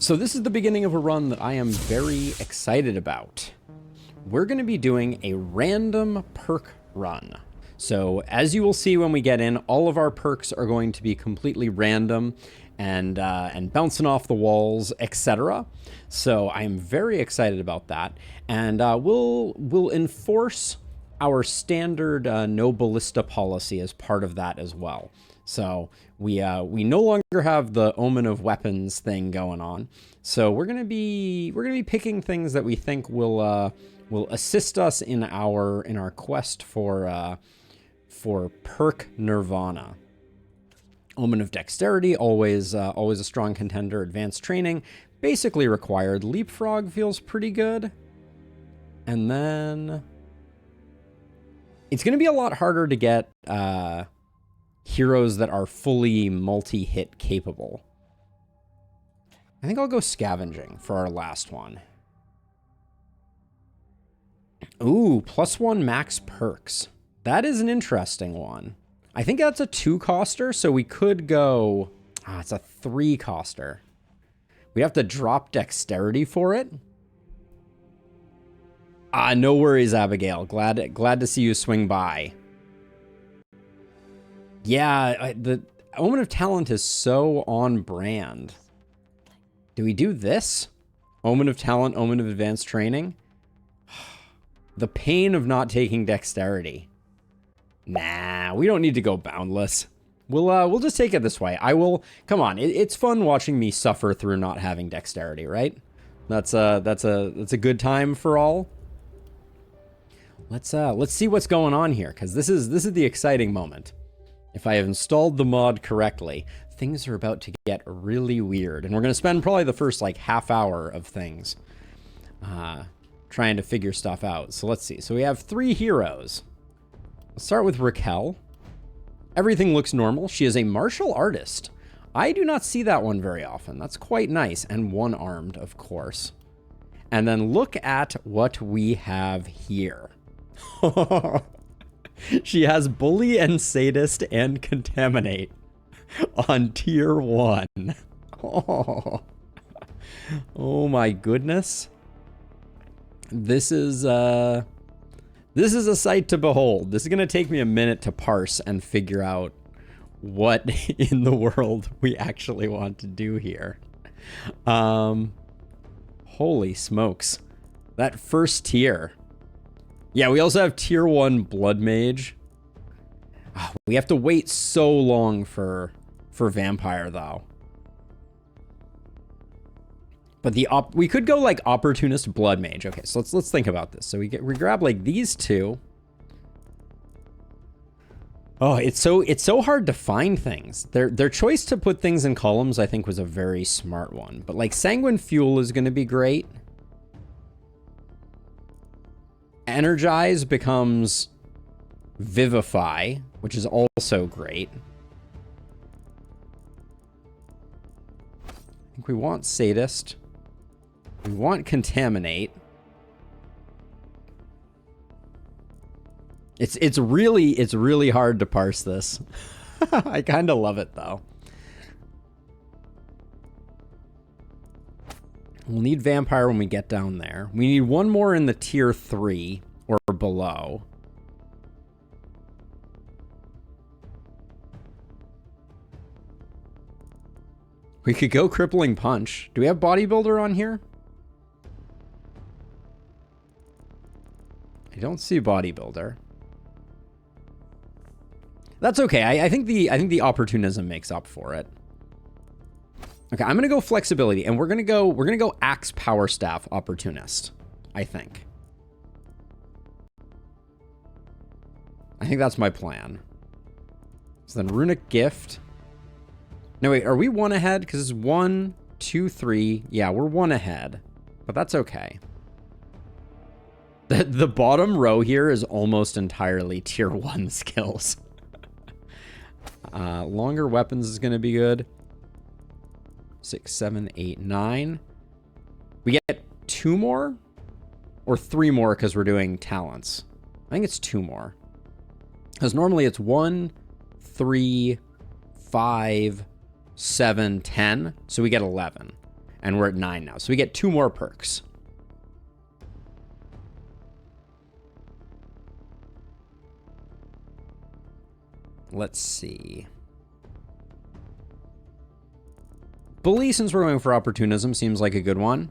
So this is the beginning of a run that I am very excited about. We're going to be doing a random perk run. So as you will see when we get in, all of our perks are going to be completely random and bouncing off the walls, etc. So I am very excited about that. And we'll enforce our standard no ballista policy as part of that as well. So we no longer have the omen of weapons thing going on. So we're gonna be picking things that we think will assist us in our quest for perk nirvana. Omen of dexterity, always a strong contender. Advanced training, basically required. Leapfrog feels pretty good. And then it's gonna be a lot harder to get heroes that are fully multi-hit capable. I think I'll go scavenging for our last one. Ooh, +1 max perks. That is an interesting one. I think that's a 2-coster, so we could go... it's a 3-coster. We have to drop dexterity for it. No worries, Abigail. Glad to see you swing by. Yeah, the Omen of Talent is so on brand. Do we do this? Omen of Talent, Omen of Advanced Training? The pain of not taking dexterity. Nah, we don't need to go boundless. We'll just take it this way. Come on, it's fun watching me suffer through not having dexterity, right? That's a good time for all. Let's see what's going on here, because this is the exciting moment. If I have installed the mod correctly, things are about to get really weird. And we're going to spend probably the first, half hour of things trying to figure stuff out. So let's see. So we have 3 heroes. Let's start with Rael. Everything looks normal. She is a martial artist. I do not see that one very often. That's quite nice. And one-armed, of course. And then look at what we have here. She has Bully and Sadist and Contaminate on tier 1. Oh my goodness. This is a sight to behold. This is going to take me a minute to parse and figure out what in the world we actually want to do here. Holy smokes. That first tier. Yeah, we also have tier 1 Blood Mage. We have to wait so long for Vampire, though. But we could go Opportunist Blood Mage. Okay, so let's think about this. So we grab these two. Oh, it's so hard to find things. Their choice to put things in columns, I think, was a very smart one. But Sanguine Fuel is going to be great. Energize becomes Vivify, which is also great. I think we want Sadist. We want Contaminate. It's really hard to parse this. I kind of love it though. We'll need Vampire when we get down there. We need one more in the tier 3 or below. We could go Crippling Punch. Do we have Bodybuilder on here? I don't see Bodybuilder. That's okay. I think the opportunism makes up for it. Okay, I'm gonna go Flexibility, and we're gonna go Axe Power Staff Opportunist. I think that's my plan. So then Runic Gift. No wait, are we 1 ahead? Because it's 1, 2, 3. Yeah, we're 1 ahead, but that's okay. The bottom row here is almost entirely tier 1 skills. Longer weapons is gonna be good. 6, 7, 8, 9. We get 2 more or 3 more because we're doing talents. I think it's 2 more. Because normally it's 1, 3, 5, 7, 10. So we get 11. And we're at 9 now. So we get 2 more perks. Let's see. Bully, since we're going for opportunism, seems like a good one.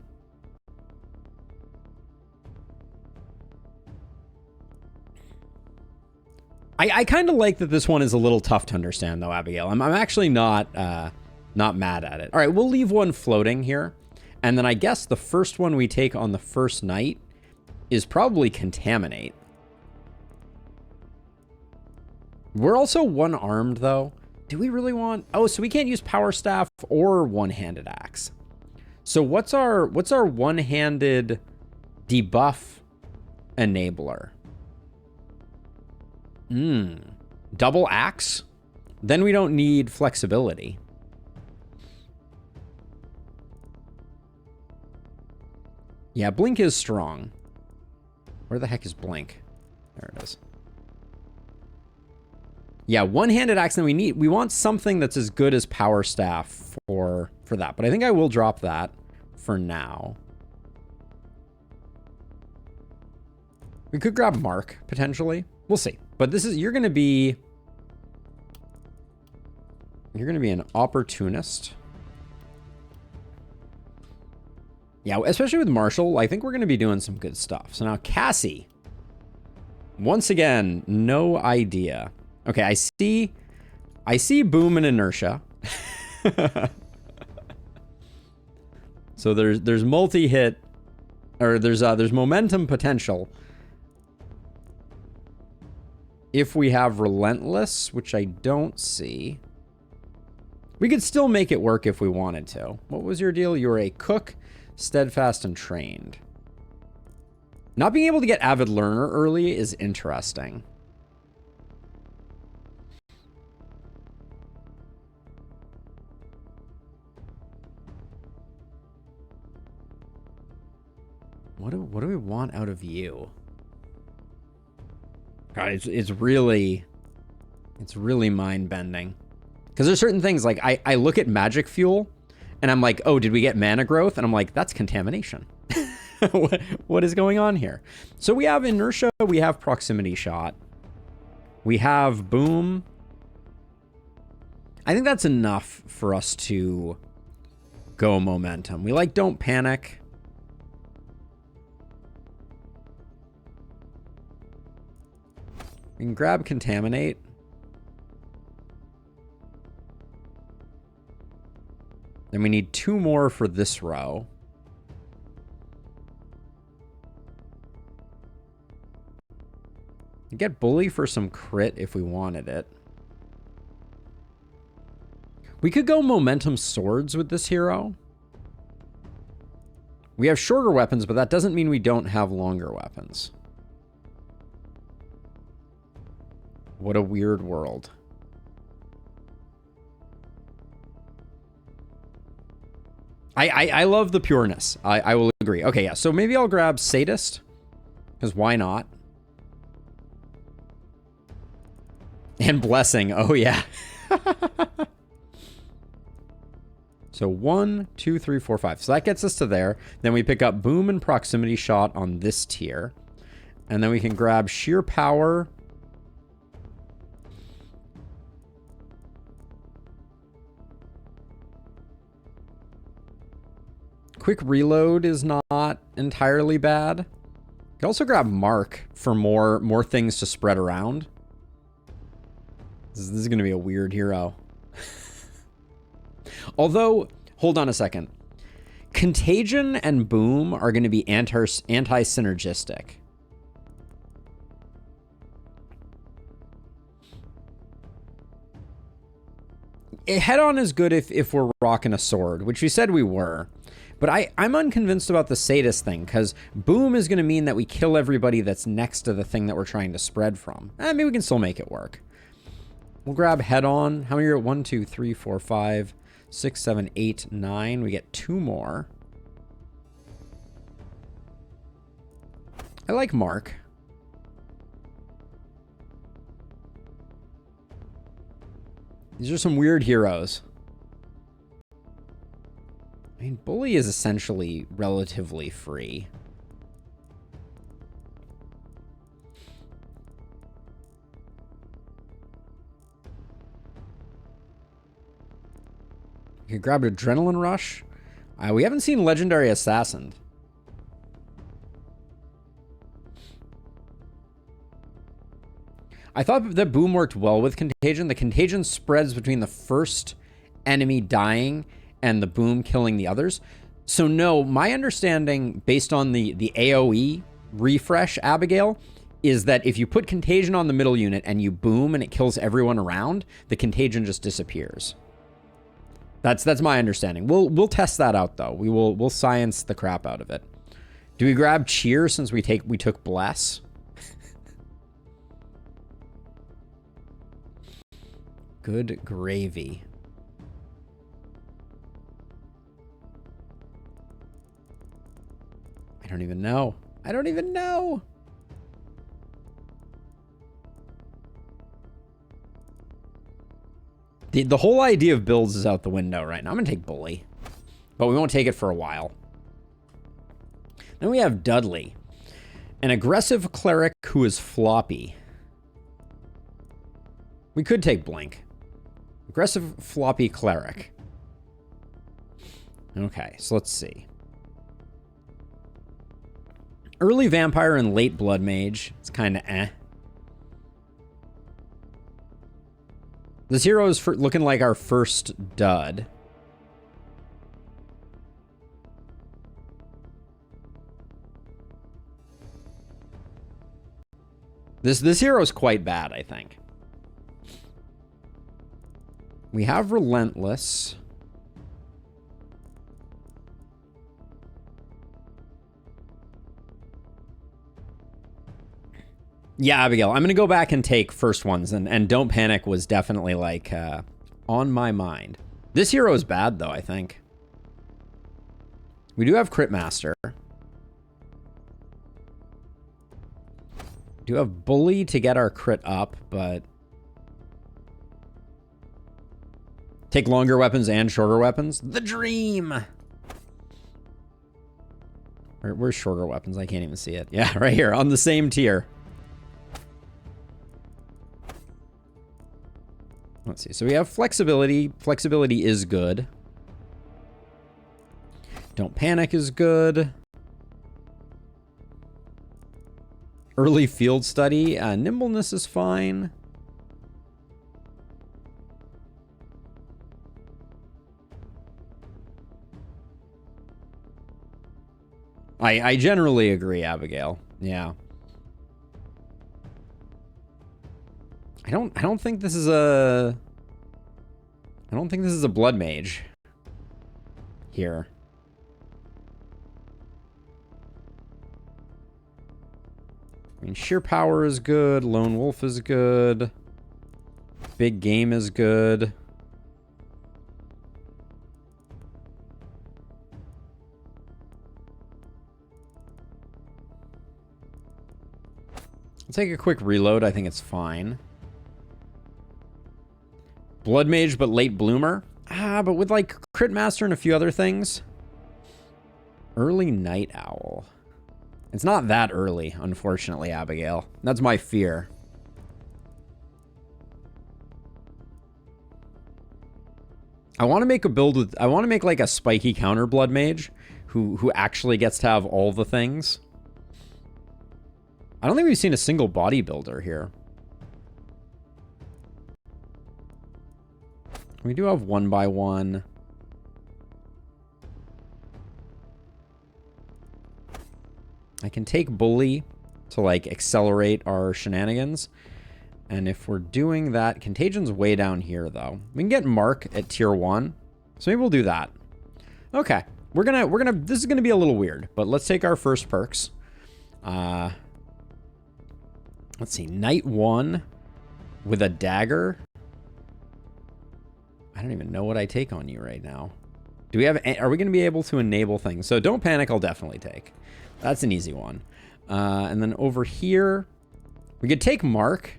I kind of like that this one is a little tough to understand, though, Abigail. I'm actually not mad at it. All right, we'll leave one floating here. And then I guess the first one we take on the first night is probably Contaminate. We're also one-armed, though. Do we really want... Oh, so we can't use Power Staff or One-Handed Axe. So what's our one-handed debuff enabler? Double Axe? Then we don't need flexibility. Yeah, Blink is strong. Where the heck is Blink? There it is. Yeah, one-handed axe, and we want something that's as good as Power Staff for that. But I think I will drop that for now. We could grab Mark, potentially. We'll see. But this is, you're going to be an opportunist. Yeah, especially with Marshall, I think we're going to be doing some good stuff. So now Cassie. Once again, no idea. Okay, I see boom and inertia. So there's multi-hit, or there's momentum potential. If we have relentless, which I don't see. We could still make it work if we wanted to. What was your deal? You were a cook, steadfast, and trained. Not being able to get avid learner early is interesting. What do we want out of you? God, it's really mind-bending. Because there's certain things, like, I look at magic fuel, and I'm like, oh, did we get mana growth? And I'm like, that's contamination. What is going on here? So we have inertia, we have proximity shot. We have boom. I think that's enough for us to go momentum. We like don't panic. We can grab contaminate. Then we need 2 more for this row. Get bully for some crit if we wanted it. We could go momentum swords with this hero. We have shorter weapons, but that doesn't mean we don't have longer weapons. What a weird world. I love the pureness. I will agree. Okay, yeah. So maybe I'll grab Sadist. Because why not? And Blessing. Oh, yeah. So 1, 2, 3, 4, 5. So that gets us to there. Then we pick up Boom and Proximity Shot on this tier. And then we can grab Sheer Power. Quick Reload is not entirely bad. You can also grab Mark for more things to spread around. This is going to be a weird hero. Although, hold on a second. Contagion and Boom are going to be anti-synergistic. Head-on is good if we're rocking a sword, which we said we were. But I'm unconvinced about the Sadist thing, because Boom is going to mean that we kill everybody that's next to the thing that we're trying to spread from. Maybe we can still make it work. We'll grab Head-on. How many are 1, 2, 3, 4, 5, 6, 7, 8, 9. We get 2 more. I like Mark. These are some weird heroes. I mean, Bully is essentially relatively free. You could grab Adrenaline Rush. We haven't seen Legendary Assassin. I thought that Boom worked well with Contagion. The Contagion spreads between the first enemy dying and the Boom killing the others. So no, my understanding based on the AoE refresh, Abigail, is that if you put Contagion on the middle unit and you Boom and it kills everyone around, the Contagion just disappears. That's my understanding. We'll test that out though. We'll science the crap out of it. Do we grab Cheer since we took Bless? Good gravy. I don't even know. I don't even know. The whole idea of builds is out the window right now. I'm going to take Bully, but we won't take it for a while. Then we have Dudley, an aggressive cleric who is floppy. We could take Blink. Aggressive floppy cleric. Okay, so let's see. Early vampire and late blood mage. It's kind of eh. This hero is looking like our first dud. This hero is quite bad, I think. We have Relentless. Yeah, Abigail, I'm going to go back and take first ones, and Don't Panic was definitely, like, on my mind. This hero is bad, though, I think. We do have Crit Master. We do have Bully to get our crit up, but... Take longer weapons and shorter weapons? The dream! Where's shorter weapons? I can't even see it. Yeah, right here, on the same tier. Let's see. So we have flexibility. Flexibility is good. Don't Panic is good. Early field study. Nimbleness is fine. I generally agree, Abigail. Yeah. I don't think this is a blood mage here. I mean, sheer power is good, lone wolf is good, big game is good. I'll take a quick reload. I think it's fine. Blood Mage, but late bloomer. But with like Crit Master and a few other things. Early Night Owl. It's not that early, unfortunately, Abigail. That's my fear. I want to make a build with... I want to make like a spiky counter Blood Mage who actually gets to have all the things. I don't think we've seen a single bodybuilder here. We do have 1x1. I can take Bully to like accelerate our shenanigans. And if we're doing that, Contagion's way down here though. We can get Mark at tier 1. So maybe we'll do that. Okay. This is gonna be a little weird, but let's take our first perks. Let's see, Night 1 with a dagger. I don't even know what I take on you right now. Do we have, are we going to be able to enable things? So Don't Panic, I'll definitely take. That's an easy one. And then over here, we could take Mark.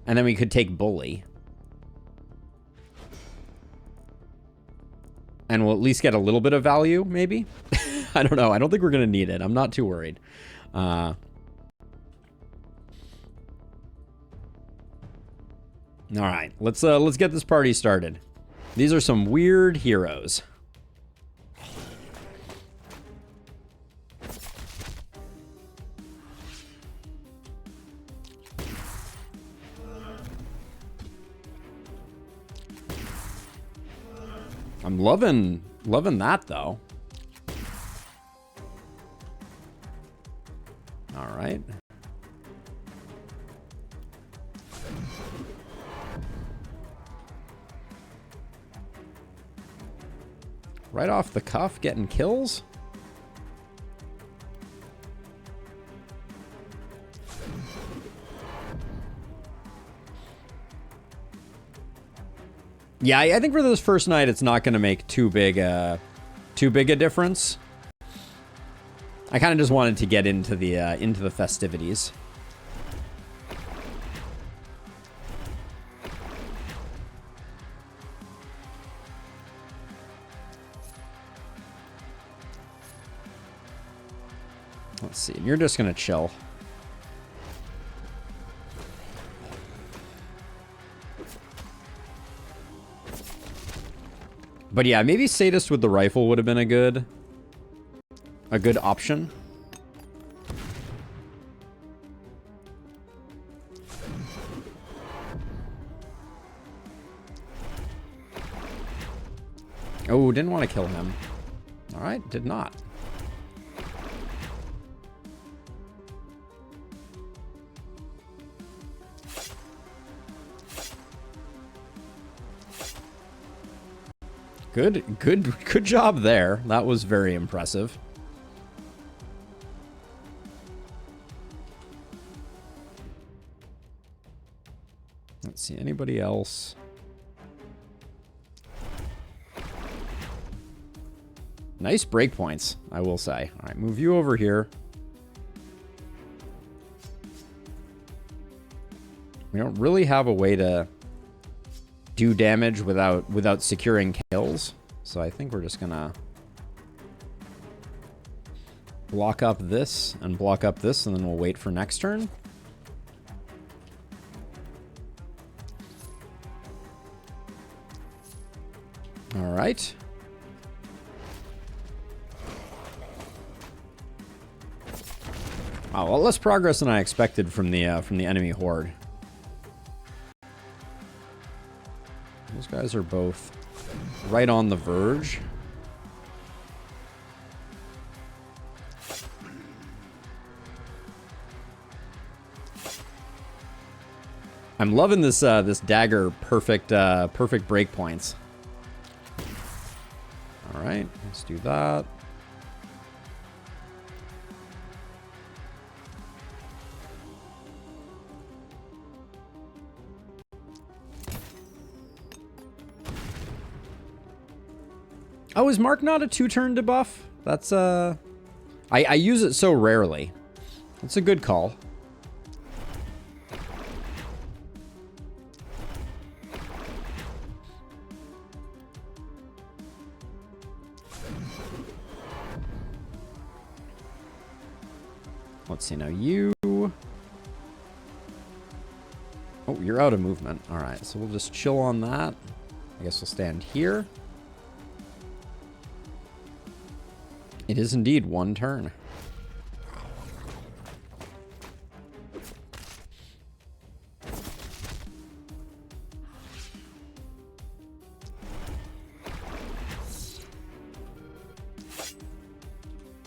And then we could take Bully. And we'll at least get a little bit of value, maybe? I don't know. I don't think we're going to need it. I'm not too worried. All right, let's get this party started. These are some weird heroes. I'm loving that though. All right. Right off the cuff, getting kills. Yeah, I think for this first night, it's not going to make too big a difference. I kind of just wanted to get into the festivities. Let's see. You're just going to chill. But yeah, maybe Sadist with the rifle would have been a good option. Oh, didn't want to kill him. All right, did not. Good job there. That was very impressive. Let's see, anybody else? Nice breakpoints, I will say. All right, move you over here. We don't really have a way to do damage without securing kills, so I think we're just gonna block up this and block up this, and then we'll wait for next turn. All right. Wow, well, less progress than I expected from the enemy horde. Those guys are both right on the verge. I'm loving this this dagger perfect breakpoints. All right, let's do that. Oh, is Mark not a 2-turn debuff? That's, I use it so rarely. That's a good call. Let's see, now you... Oh, you're out of movement. All right, so we'll just chill on that. I guess we'll stand here. It is indeed 1 turn.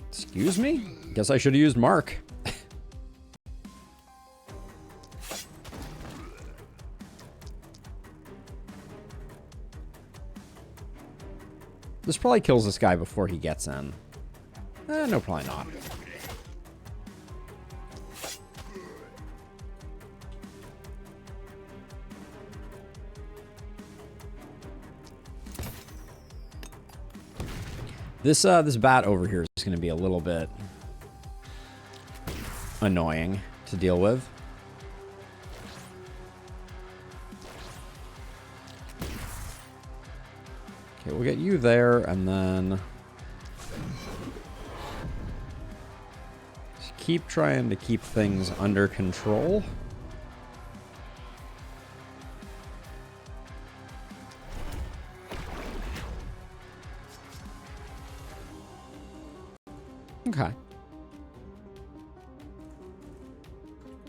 Excuse me? Guess I should have used Mark. This probably kills this guy before he gets in. No, probably not. This bat over here is going to be a little bit annoying to deal with. Okay, we'll get you there, and then just keep trying to keep things under control. Okay.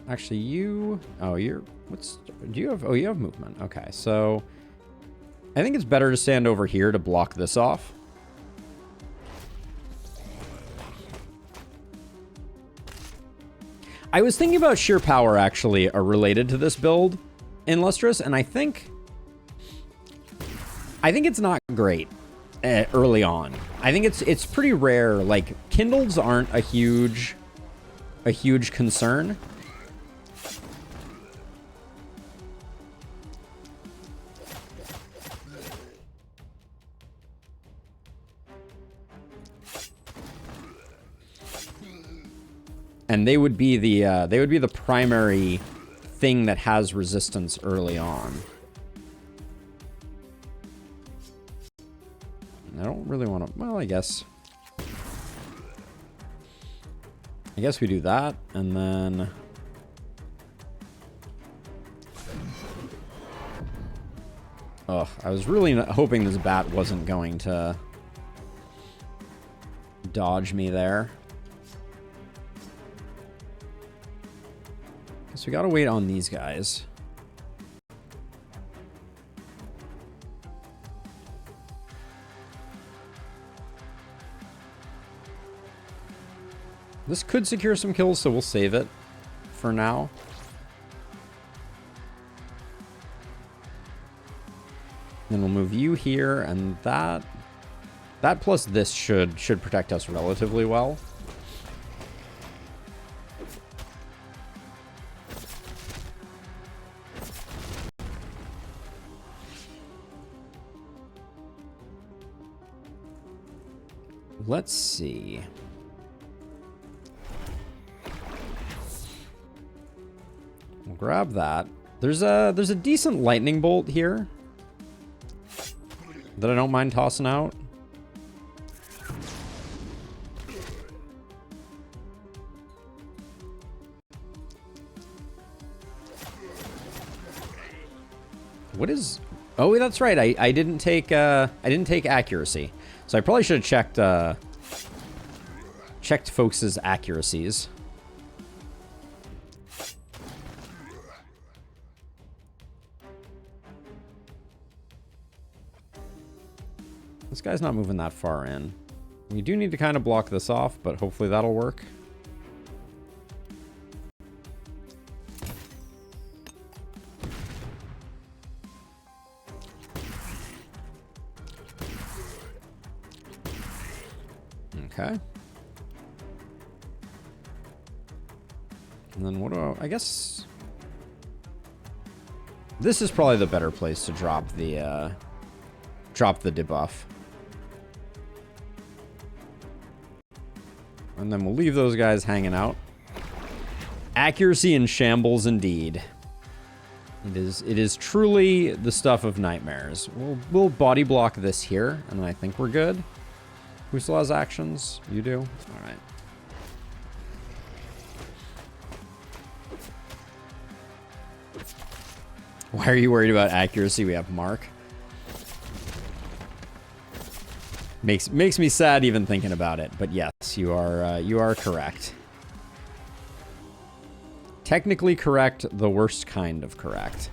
Actually, you... Oh, you're... What's... Do you have... Oh, you have movement. Okay, so... I think it's better to stand over here to block this off. I was thinking about sheer power, actually, are related to this build in Lustrous, and I think it's not great early on. I think it's pretty rare. Like, Kindles aren't a huge concern. And they would be the primary thing that has resistance early on. I don't really want to... Well, I guess we do that, and then... Ugh, I was really hoping this bat wasn't going to dodge me there. Guess we gotta wait on these guys. This could secure some kills, so we'll save it for now. Then we'll move you here, and that plus this should protect us relatively well. Let's see. We'll grab that. There's a decent lightning bolt here that I don't mind tossing out. What is... Oh, that's right. I didn't take accuracy. So I probably should have checked folks' accuracies. This guy's not moving that far in. We do need to kind of block this off, but hopefully that'll work. Okay. And then what do I guess this is probably the better place to drop the debuff. And then we'll leave those guys hanging out. Accuracy in shambles indeed. It is truly the stuff of nightmares. We'll body block this here, and I think we're good. Who still has actions? You do? All right. Why are you worried about accuracy? We have Mark. Makes me sad even thinking about it, but yes, you are correct. Technically correct, the worst kind of correct.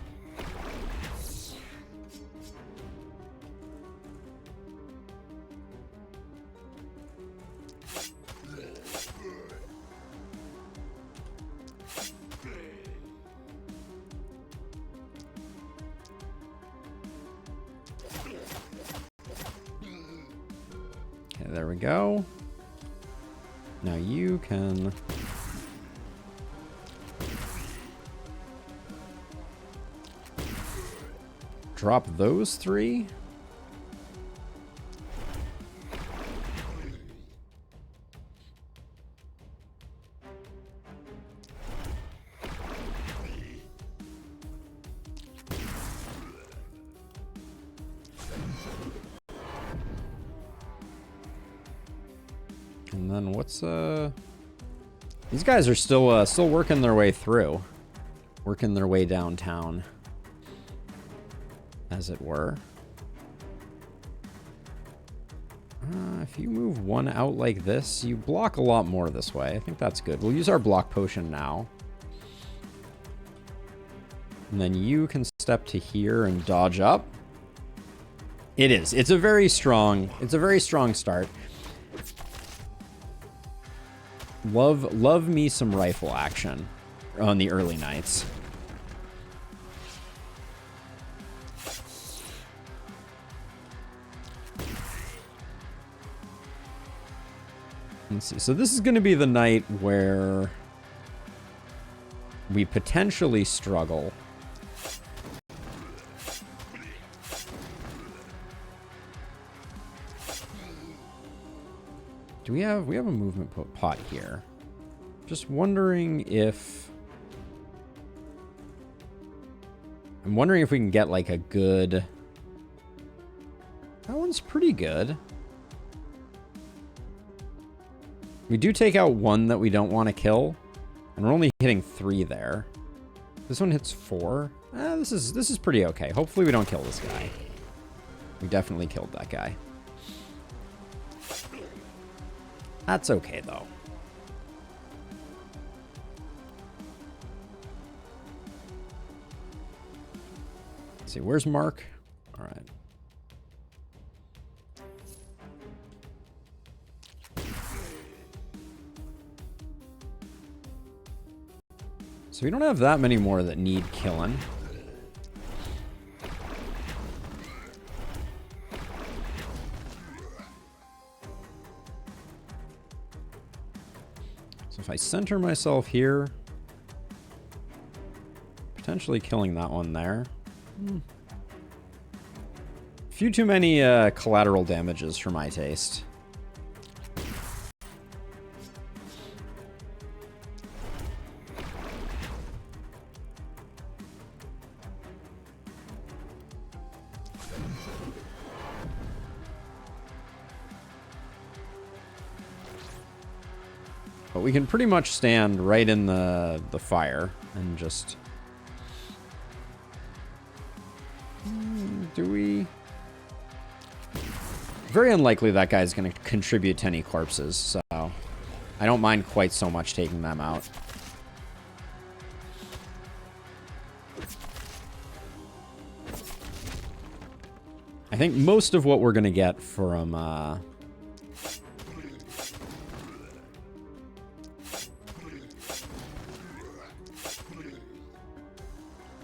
There we go. Now you can... drop those three. And then what's these guys are still working their way through. Working their way downtown, as it were. If you move one out like this, you block a lot more this way. I think that's good. We'll use our block potion now. And then you can step to here and dodge up. It is. It's a very strong start. Love me some rifle action on the early nights. Let's see. So this is going to be the night where we potentially struggle. Do we have a movement pot here? Just wondering if I'm wondering if we can get like a good. That one's pretty good. We do take out one that we don't want to kill, and we're only hitting 3 there. This one hits 4. This is pretty okay. Hopefully we don't kill this guy. We definitely killed that guy. That's okay, though. Let's see, where's Mark? All right. So we don't have that many more that need killing. So if I center myself here, potentially killing that one there. Few too many collateral damages for my taste. But we can pretty much stand right in the fire and just... Do we... Very unlikely that guy's going to contribute to any corpses, so I don't mind quite so much taking them out. I think most of what we're going to get from...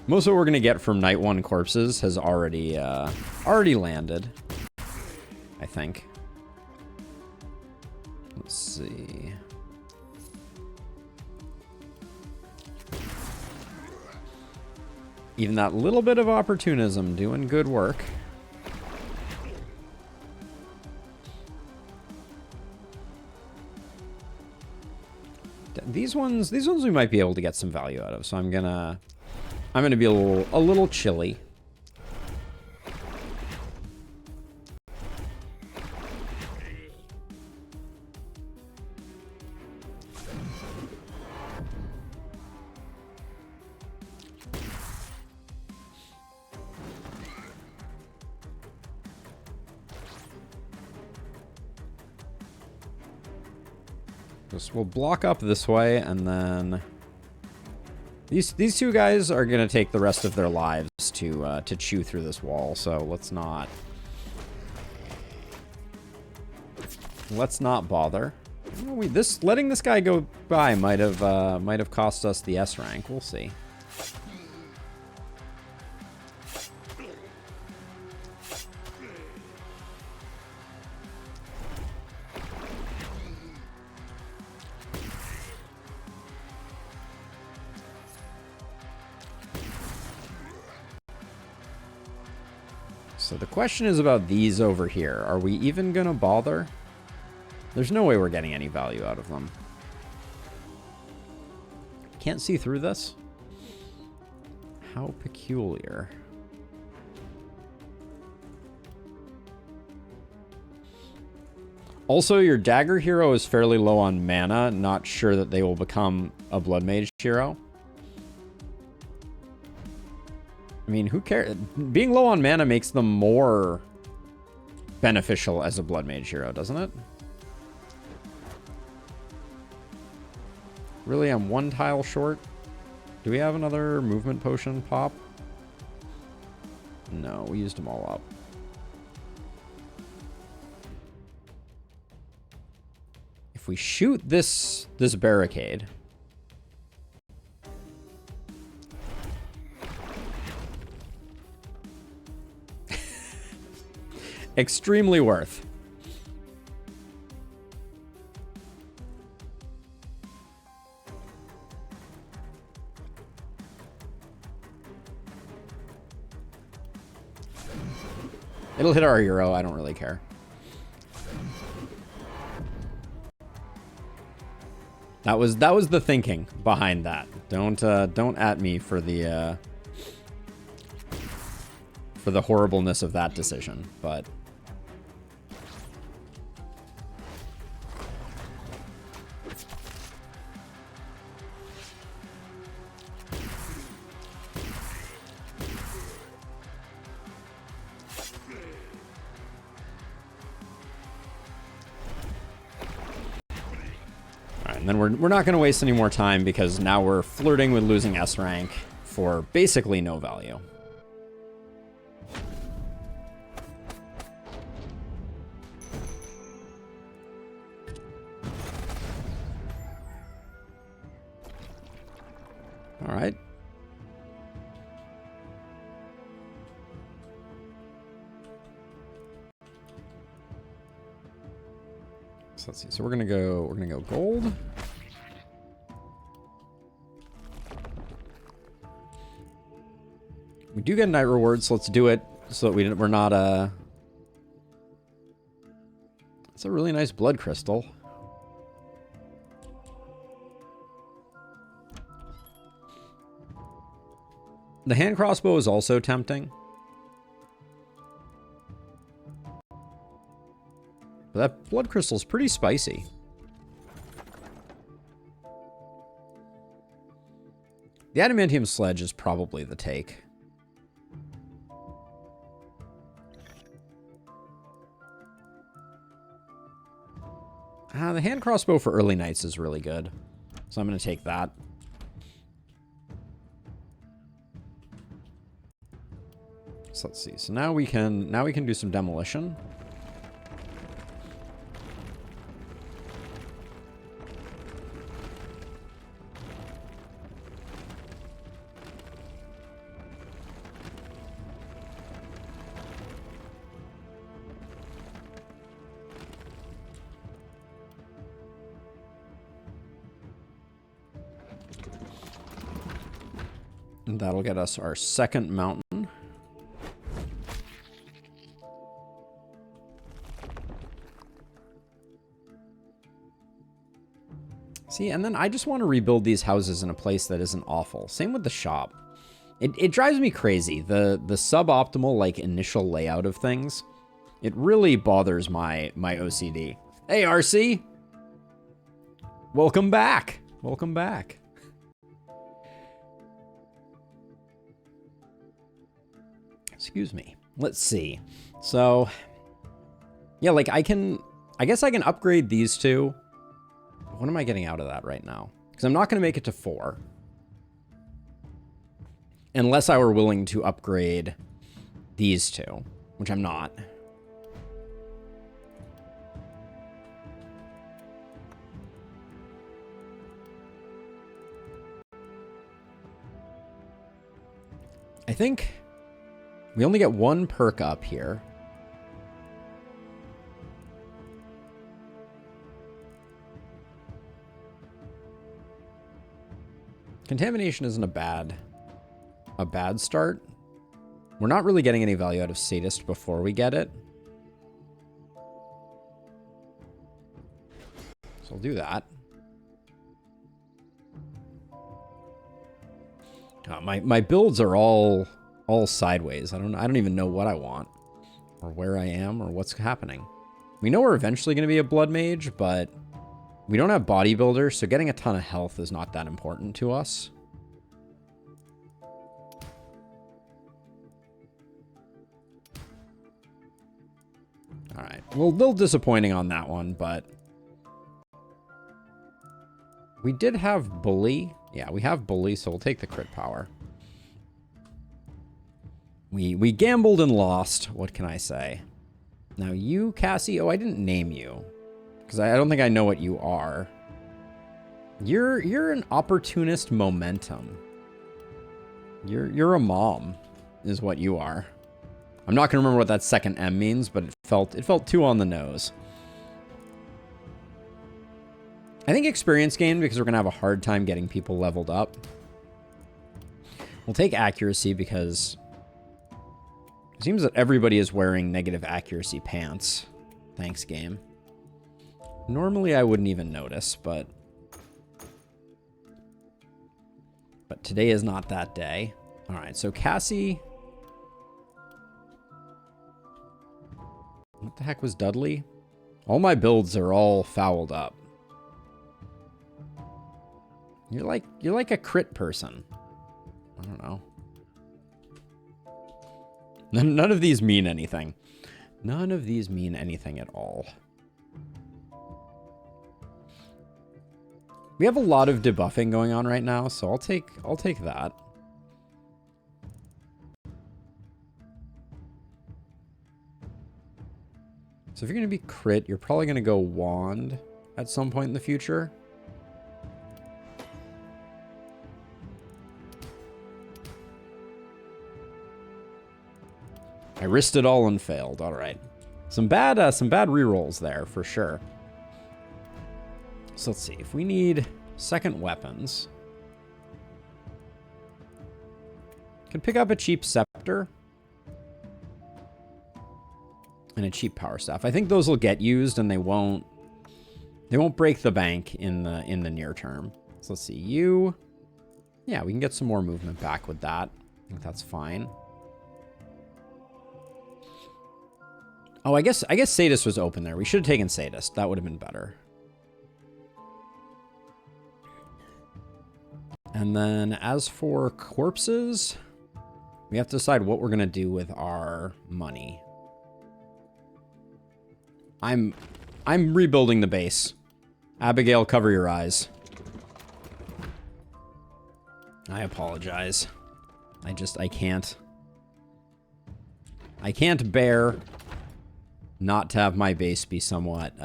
Most of what we're going to get from Night 1 corpses has already landed, I think. Let's see. Even that little bit of opportunism doing good work. These ones we might be able to get some value out of, so I'm gonna be a little chilly. We'll block up this way, and then these two guys are gonna take the rest of their lives to chew through this wall. So let's not bother. Letting this guy go by might have cost us the S rank. We'll see. So the question is about these over here. Are we even gonna bother? There's no way we're getting any value out of them. Can't see through this? How peculiar. Also, your dagger hero is fairly low on mana. Not sure that they will become a blood mage hero. I mean, who cares? Being low on mana makes them more beneficial as a blood mage hero, doesn't it? Really, I'm one tile short. Do we have another movement potion pop? No, we used them all up. If we shoot this barricade, extremely worth. It'll hit our hero. I don't really care. That was the thinking behind that. Don't at me for the horribleness of that decision, but and then we're not going to waste any more time because now we're flirting with losing S rank for basically no value. All right. So let's see. So we're gonna go gold. We do get night rewards, so let's do it so that we're not it's a really nice blood crystal. The hand crossbow is also tempting. But that blood crystal is pretty spicy. The adamantium sledge is probably the take. The hand crossbow for early nights is really good. So I'm going to take that. So let's see. So now we can do some demolition. And that'll get us our second mountain. See, and then I just want to rebuild these houses in a place that isn't awful. Same with the shop. It drives me crazy. The suboptimal, like, initial layout of things. It really bothers my OCD. Hey, RC! Welcome back! Welcome back. Excuse me. Let's see. So, yeah, like, I guess I can upgrade these two. What am I getting out of that right now? Because I'm not going to make it to 4. Unless I were willing to upgrade these two, which I'm not. I think we only get one perk up here. Contamination isn't a bad start. We're not really getting any value out of Sadist before we get it. So I'll do that. My builds are all sideways. I don't even know what I want or where I am or what's happening. We know we're eventually going to be a blood mage, but we don't have bodybuilder, so getting a ton of health is not that important to us. All right. Well, a little disappointing on that one, but we did have bully. Yeah, we have bully, so we'll take the crit power. We gambled and lost. What can I say? Now you, Cassie. Oh, I didn't name you because I don't think I know what you are. You're an opportunist momentum. You're a mom, is what you are. I'm not gonna remember what that second M means, but it felt too on the nose. I think experience gained because we're gonna have a hard time getting people leveled up. We'll take accuracy because it seems that everybody is wearing negative accuracy pants. Thanks, game. Normally I wouldn't even notice, but today is not that day. All right, so Cassie. What the heck was Dudley? All my builds are all fouled up. You're like a crit person. I don't know. None of these mean anything. None of these mean anything at all. We have a lot of debuffing going on right now, so I'll take that. So if you're going to be crit, you're probably going to go wand at some point in the future. I risked it all and failed. All right. Some bad rerolls there for sure. So let's see. If we need second weapons, could pick up a cheap scepter and a cheap power staff. I think those will get used and they won't break the bank in the near term. So let's see. You, yeah, we can get some more movement back with that. I think that's fine. Oh, I guess Sadist was open there. We should have taken Sadist. That would have been better. And then as for corpses, we have to decide what we're going to do with our money. I'm rebuilding the base. Abigail, cover your eyes. I apologize. I can't. I can't bear not to have my base be somewhat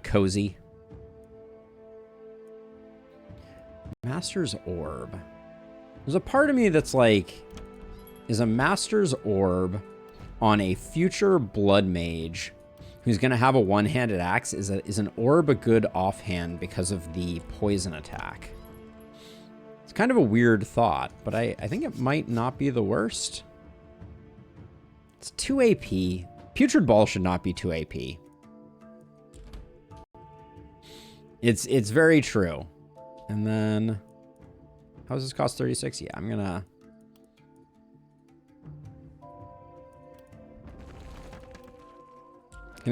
cozy. Master's Orb. There's a part of me that's like, is a Master's Orb on a future Blood Mage who's going to have a one-handed axe, is an orb a good offhand because of the poison attack? It's kind of a weird thought, but I think it might not be the worst. It's 2 AP. Putrid Ball should not be 2 AP. It's very true. And then, how does this cost 36? Yeah, I'm gonna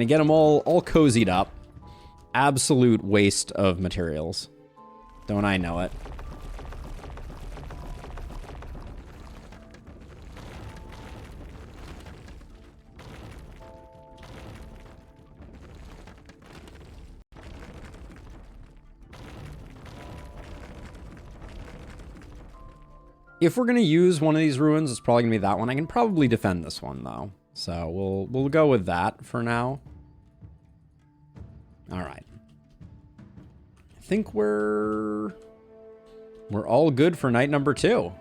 get them all cozied up. Absolute waste of materials. Don't I know it? If we're going to use one of these ruins, it's probably going to be that one. I can probably defend this one, though. So we'll go with that for now. All right. I think we're all good for night number 2.